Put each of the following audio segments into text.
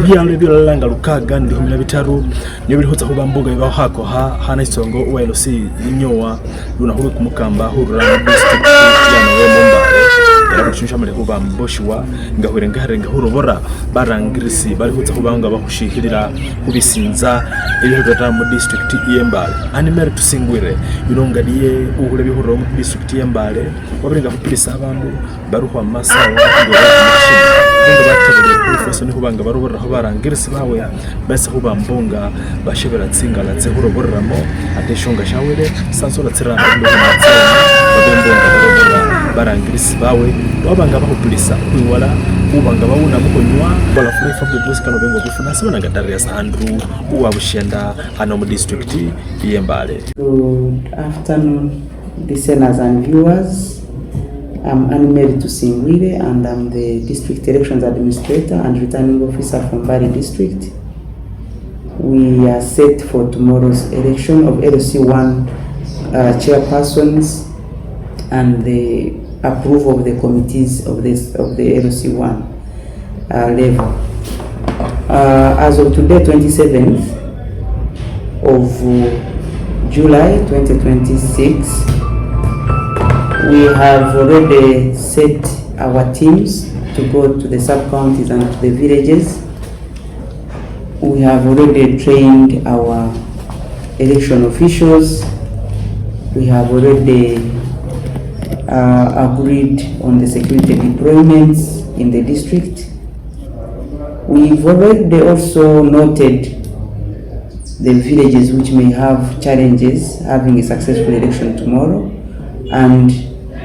ebyalo ebyolanga lukaga ndi 15 nyo birihoza kuba mbuga ibaho hako hana isongo wa LC inyowa luna huru kumukamba hurura district ya Mbale yakushusha male kuba mboshwa ngahwere ngaharenga hurubora barangirisi barihoza kubanga bahushihirira kubisinza ibihota mu district y'Mbale animere tusingwire birongadiye uhule bihuro mu district y'Mbale wabirenga kupirisa abantu baruhwa masawa ngo batabire kufoso ni kubanga barubora aho barangirisi bawe bese kuba mbonga bashebera tsingala tse huroboramo ateshonga shawere sansora tsirana ndo barangirisi bawe wabanga bahupulisa kwiwala ubanga bawuna mukonywa bala fure fabu bus kano bengo kufuna sibona ngatari sa Andrew uwabushenda hano mu district y'Mbale. Good afternoon listeners and viewers. I'm Mbale and I'm the District Elections Administrator and Returning Officer from Mbale District. We are set for tomorrow's election of LC1 chairpersons and the approval of the committees of the LC1 level. As of today, 27th of July 2026, we have already set our teams to go to the sub-counties and to the villages. We have already trained our election officials. We have already agreed on the security deployments in the district. We've already also noted the villages which may have challenges having a successful election tomorrow, and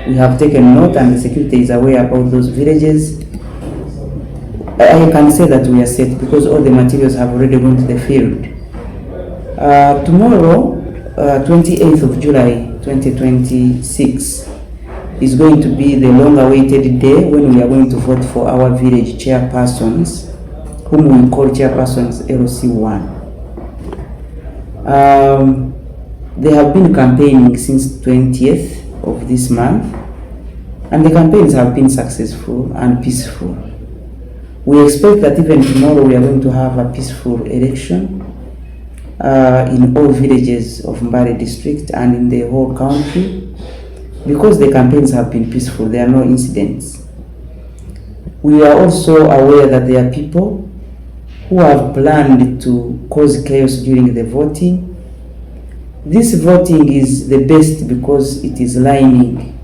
we have taken note and the security is aware about those villages. I can say that we are set because all the materials have already gone to the field. Tomorrow, 28th of July 2026, is going to be the long-awaited day when we are going to vote for our village chairpersons, whom we call chairpersons LC1. They have been campaigning since 20th of this month, and the campaigns have been successful and peaceful. We expect that even tomorrow we are going to have a peaceful election in all villages of Mbale district and in the whole country. Because the campaigns have been peaceful, there are no incidents. We are also aware that there are people who have planned to cause chaos during the voting. This voting is the best because it is lining.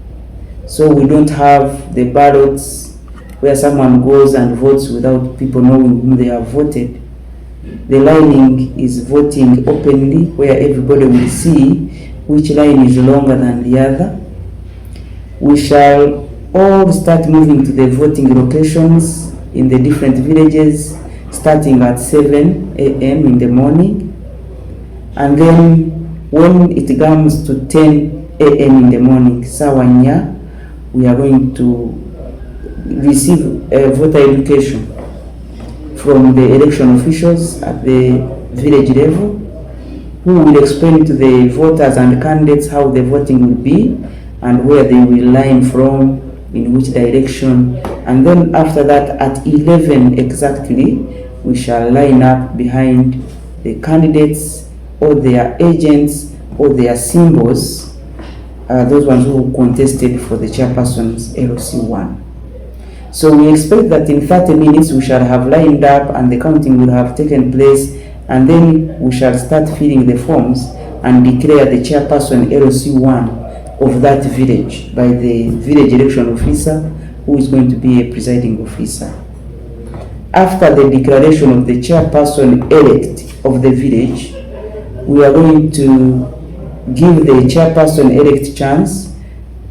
So we don't have the ballots where someone goes and votes without people knowing whom they have voted. The lining is voting openly where everybody will see which line is longer than the other. We shall all start moving to the voting locations in the different villages starting at 7 a.m. in the morning, and then when it comes to 10 a.m. in the morning, Sawanya, we are going to receive a voter education from the election officials at the village level, who will explain to the voters and candidates how the voting will be and where they will line from, in which direction. And then after that, at 11 exactly, we shall line up behind the candidates or their agents or their symbols, those ones who contested for the chairperson's LC1. So we expect that in 30 minutes we shall have lined up and the counting will have taken place, and then we shall start filling the forms and declare the chairperson LC1 of that village by the village election officer, who is going to be a presiding officer. After the declaration of the chairperson elect of the village, we are going to give the chairperson elect chance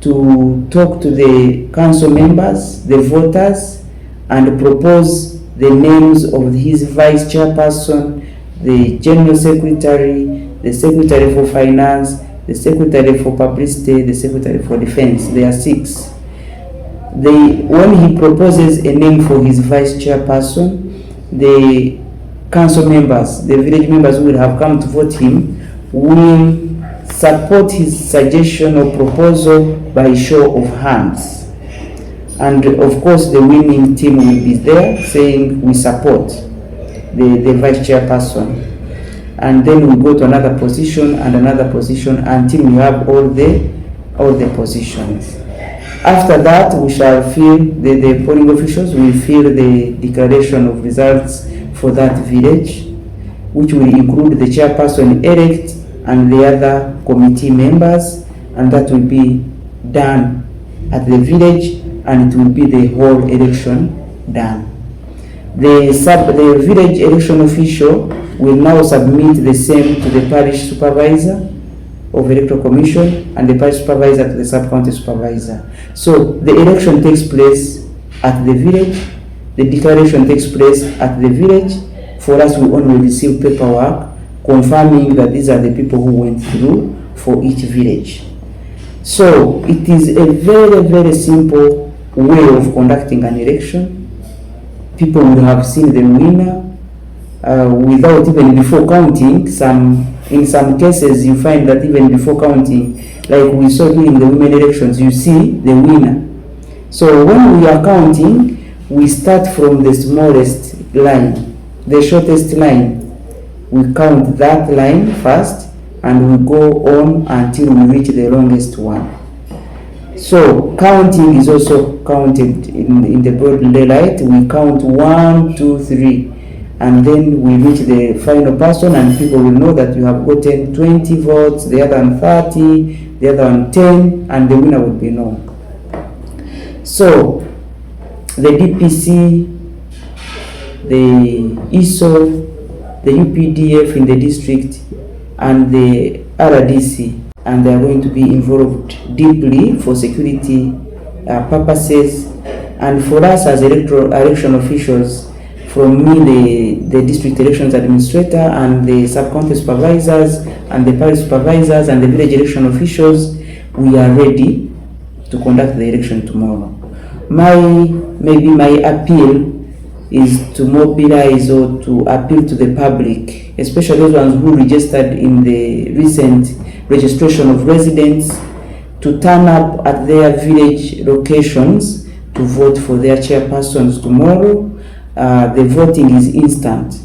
to talk to the council members, the voters, and propose the names of his vice chairperson, the general secretary, the secretary for finance, the secretary for publicity, the secretary for defense. There are 6. When he proposes a name for his vice chairperson, the council members, the village members who will have come to vote him, will support his suggestion or proposal by show of hands. And of course the winning team will be there saying we support. the vice chairperson, and then we go to another position and another position until we have all the positions. After that, we shall fill the polling officials will fill the declaration of results for that village, which will include the chairperson elect and the other committee members, and that will be done at the village, and it will be the whole election done. The village election official will now submit the same to the parish supervisor of electoral commission and the parish supervisor to the sub-county supervisor. So the election takes place at the village, the declaration takes place at the village. For us, we only receive paperwork confirming that these are the people who went through for each village. So it is a very, very simple way of conducting an election. People would have seen the winner without even before counting. In some cases, you find that even before counting, like we saw during the women elections, you see the winner. So when we are counting, we start from the smallest line, the shortest line. We count that line first, and we go on until we reach the longest one. So counting is also counted in the broad daylight. We count 1, 2, 3. And then we reach the final person, and people will know that you have gotten 20 votes, the other one 30, the other one 10, and the winner will be known. So the DPC, the ISO, the UPDF in the district, and the RDC, and they are going to be involved deeply for security purposes. And for us as election officials, from me, the district elections administrator, and the sub-county supervisors, and the parish supervisors, and the village election officials, we are ready to conduct the election tomorrow. Maybe my appeal is to mobilize or to appeal to the public, especially those ones who registered in the recent registration of residents, to turn up at their village locations to vote for their chairpersons tomorrow. The voting is instant.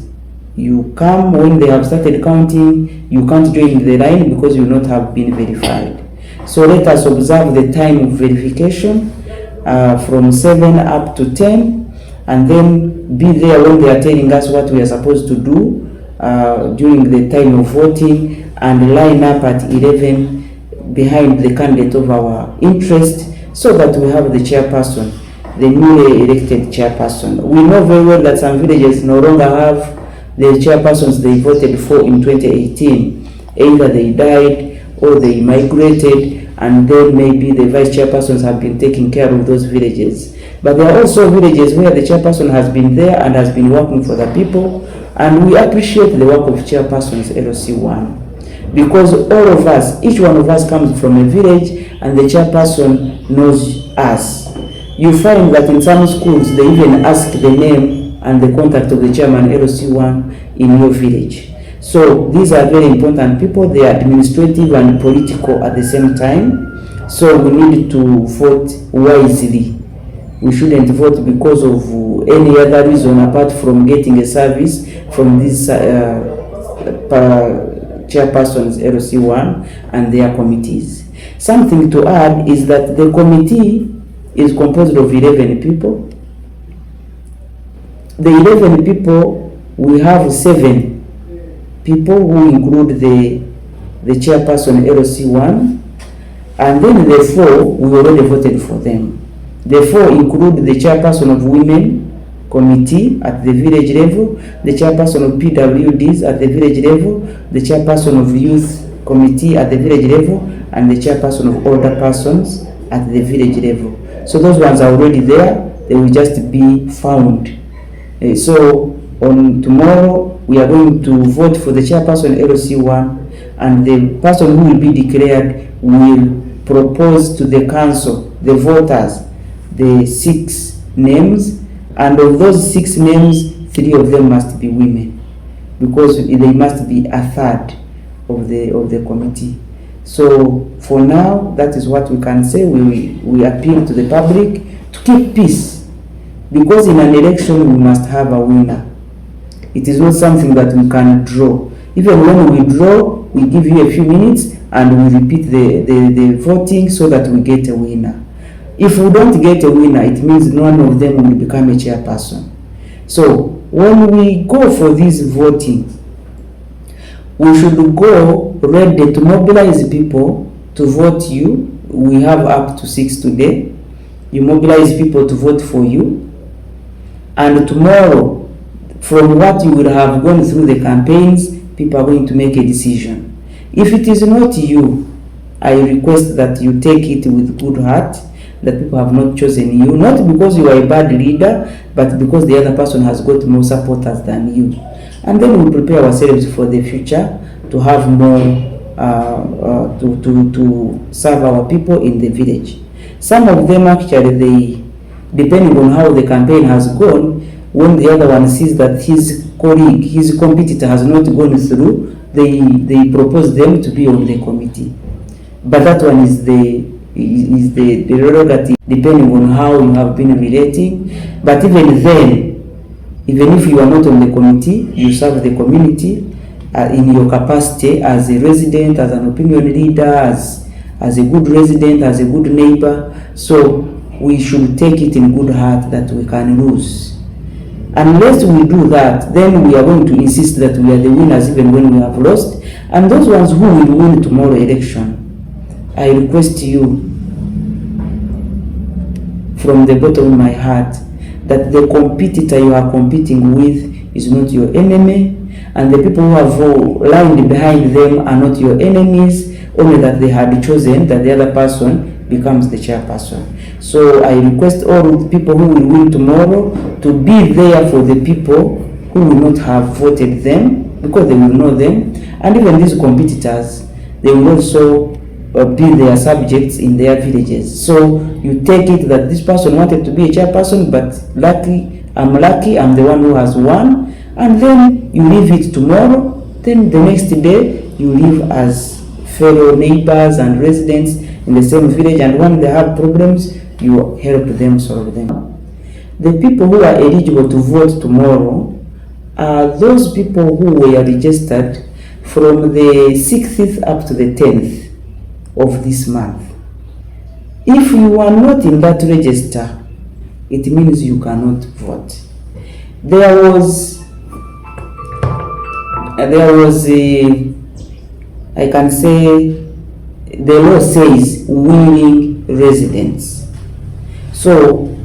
You come when they have started counting. You can't join the line because you will not have been verified. So let us observe the time of verification from 7 up to 10, and then be there when they are telling us what we are supposed to do during the time of voting, and line up at 11 behind the candidate of our interest, so that we have the chairperson, the newly elected chairperson. We know very well that some villages no longer have the chairpersons they voted for in 2018. Either they died or they migrated, and then maybe the vice chairpersons have been taking care of those villages. But there are also villages where the chairperson has been there and has been working for the people, and we appreciate the work of chairpersons LC1, because all of us, each one of us comes from a village, and the chairperson knows us. You find that in some schools, they even ask the name and the contact of the chairman LC1 in your village. So these are very important people. They are administrative and political at the same time. So we need to vote wisely. We shouldn't vote because of any other reason apart from getting a service from these chairpersons LC1 and their committees. Something to add is that the committee is composed of 11 people. The 11 people, we have 7 people who include the chairperson LC1, and then the 4, we already voted for them. The 4 include the chairperson of women committee at the village level, the chairperson of PWDs at the village level, the chairperson of youth committee at the village level, and the chairperson of older persons at the village level. So those ones are already there. They will just be found. So on tomorrow, we are going to vote for the chairperson LC1, and the person who will be declared will propose to the council, the voters, the 6 names, and of those 6 names, 3 of them must be women, because they must be a third of the committee. So for now, that is what we can say. We appeal to the public to keep peace, because in an election we must have a winner. It is not something that we can draw. Even when we draw, we give you a few minutes and we repeat the voting so that we get a winner. If we don't get a winner, it means none of them will become a chairperson. So when we go for this voting, we should go ready to mobilize people to vote you. We have up to 6 today. You mobilize people to vote for you. And tomorrow, from what you will have gone through the campaigns, people are going to make a decision. If it is not you, I request that you take it with good heart, that people have not chosen you, not because you are a bad leader, but because the other person has got more supporters than you. And then we prepare ourselves for the future to have more, to serve our people in the village. Some of them actually, depending on how the campaign has gone, when the other one sees that his colleague, his competitor has not gone through, they propose them to be on the committee. But that one is the prerogative, depending on how you have been relating. But even then, even if you are not on the committee, you serve the community in your capacity as a resident, as an opinion leader, as a good resident, as a good neighbor. So we should take it in good heart that we can lose. Unless we do that, then we are going to insist that we are the winners even when we have lost. And those ones who will win tomorrow election, I request you from the bottom of my heart that the competitor you are competing with is not your enemy, and the people who have lined behind them are not your enemies, only that they had chosen that the other person becomes the chairperson. So I request all the people who will win tomorrow to be there for the people who will not have voted them, because they will know them. And even these competitors, they will also be their subjects in their villages. So you take it that this person wanted to be a chairperson, but I'm the one who has won, and then you leave it tomorrow. Then the next day you live as fellow neighbors and residents in the same village, and when they have problems, you help them solve them. The people who are eligible to vote tomorrow are those people who were registered from the 6th up to the 10th of this month. If you are not in that register, it means you cannot vote. There was I can say, the law says willing residents. So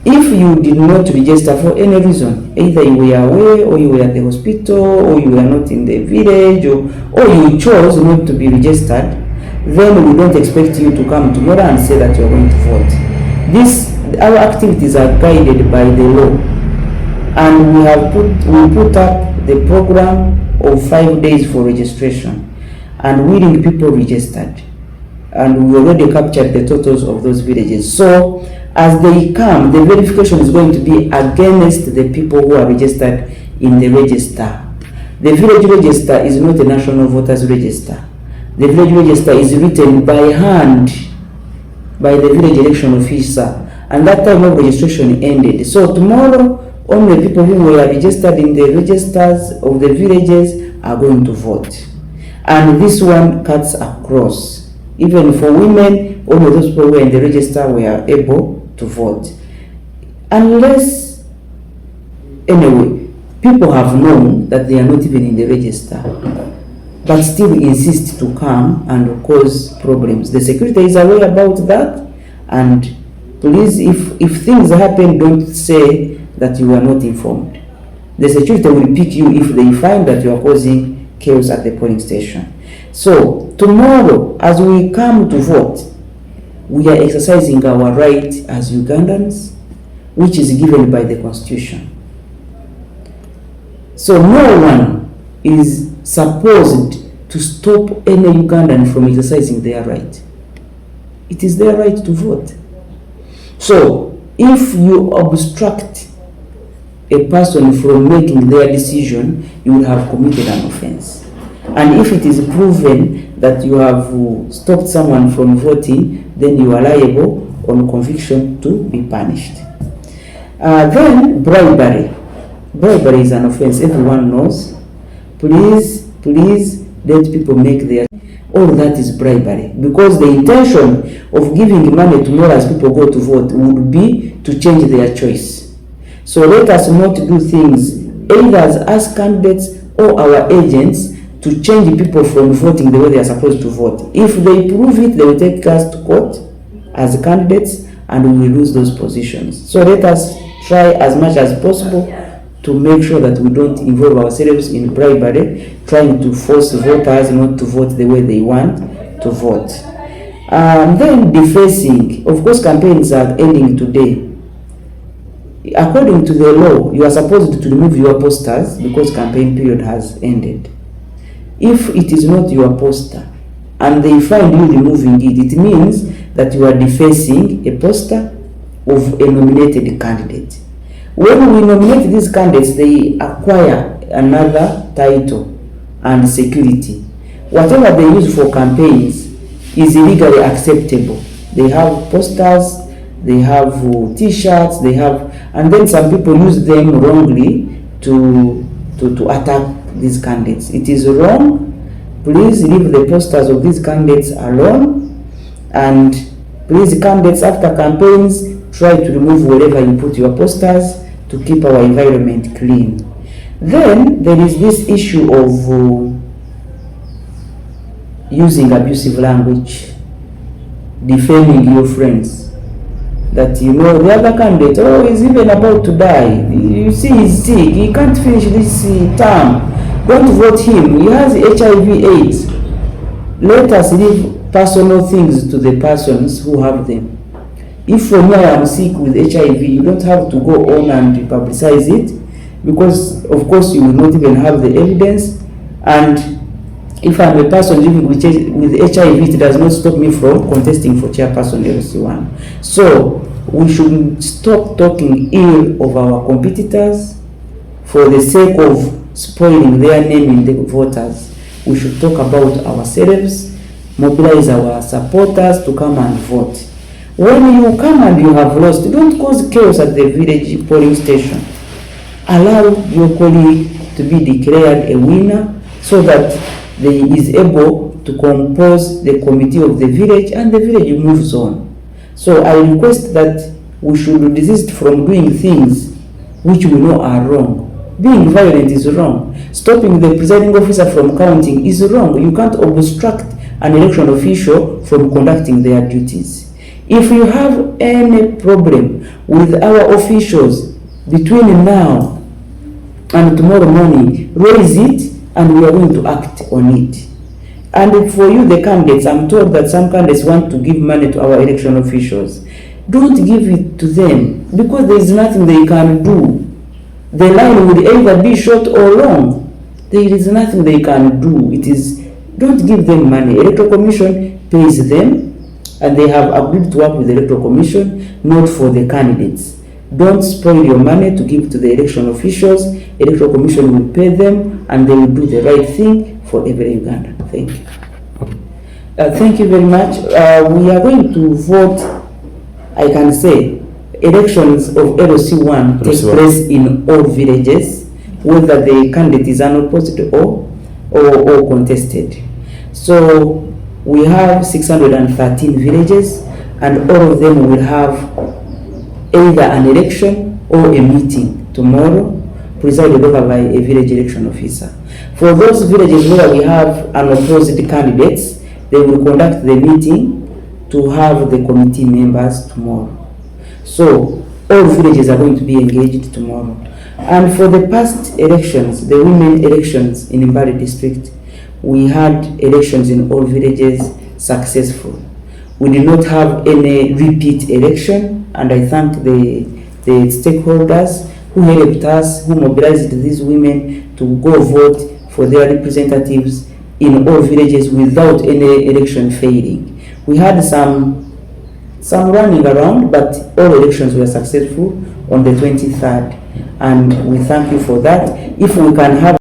if you did not register for any reason, either you were away, or you were at the hospital, or you were not in the village, or you chose not to be registered, then we don't expect you to come tomorrow and say that you are going to vote. Our activities are guided by the law, and we put up the program of 5 days for registration, and willing people registered, and we already captured the totals of those villages. So as they come, the verification is going to be against the people who are registered in the register. The village register is not a national voters register. The village register is written by hand by the village election officer, and that time of registration ended. So tomorrow, only people who were registered in the registers of the villages are going to vote. And this one cuts across. Even for women, only those people who were in the register were able to vote. Unless, anyway, people have known that they are not even in the register, but still insist to come and cause problems. The security is aware about that, and please, if things happen, don't say that you are not informed. The security will pick you if they find that you are causing chaos at the polling station. So tomorrow, as we come to vote, we are exercising our right as Ugandans, which is given by the Constitution. So no one is supposed to stop any Ugandan from exercising their right. It is their right to vote. So if you obstruct a person from making their decision, you will have committed an offense. And if it is proven that you have stopped someone from voting, then you are liable on conviction to be punished. Then bribery. Bribery is an offense, everyone knows. Please let people make their, all that is bribery, because the intention of giving money tomorrow as people go to vote would be to change their choice. So let us not do things either as candidates or our agents to change people from voting the way they are supposed to vote. If they prove it, they will take us to court as candidates and we will lose those positions. So let us try as much as possible to make sure that we don't involve ourselves in bribery, trying to force voters not to vote the way they want to vote. Then defacing. Of course, campaigns are ending today. According to the law, you are supposed to remove your posters because campaign period has ended. If it is not your poster and they find you removing it, it means that you are defacing a poster of a nominated candidate. When we nominate these candidates, they acquire another title and security. Whatever they use for campaigns is legally acceptable. They have posters, they have t-shirts, they have, and then some people use them wrongly to attack these candidates. It is wrong. Please leave the posters of these candidates alone, and please, candidates, after campaigns, try to remove wherever you put your posters to keep our environment clean. Then there is this issue of using abusive language, defaming your friends. That, you know, the other candidate, oh, he's even about to die. You see, he's sick. He can't finish this term. Don't vote him. He has HIV/AIDS. Let us leave personal things to the persons who have them. If for me I am sick with HIV, you don't have to go on and publicize it, because of course you will not even have the evidence. And if I'm a person living with HIV, it does not stop me from contesting for chairperson LC1. So we should stop talking ill of our competitors for the sake of spoiling their name in the voters. We should talk about ourselves, mobilize our supporters to come and vote. When you come and you have lost, don't cause chaos at the village polling station. Allow your colleague to be declared a winner so that he is able to compose the committee of the village and the village moves on. So I request that we should desist from doing things which we know are wrong. Being violent is wrong. Stopping the presiding officer from counting is wrong. You can't obstruct an election official from conducting their duties. If you have any problem with our officials between now and tomorrow morning, raise it and we are going to act on it. And for you, the candidates, I'm told that some candidates want to give money to our election officials. Don't give it to them, because there is nothing they can do. The line will either be short or long. There is nothing they can do. Don't give them money. Electoral Commission pays them, and they have agreed to work with the Electoral Commission, not for the candidates. Don't spoil your money to give to the election officials. Electoral Commission will pay them, and they will do the right thing for every Ugandan. Thank you. Thank you very much. We are going to vote, I can say, elections of LC1 take place in all villages, whether the candidate is unopposed or contested. So we have 613 villages, and all of them will have either an election or a meeting tomorrow, presided over by a village election officer. For those villages where we have unopposed candidates, they will conduct the meeting to have the committee members tomorrow. So all villages are going to be engaged tomorrow. And for the past elections, the women elections in Mbale district, we had elections in all villages successful. We did not have any repeat election, and I thank the stakeholders who helped us, who mobilized these women to go vote for their representatives in all villages without any election failing. We had some running around, but all elections were successful on the 23rd, and we thank you for that. If we can have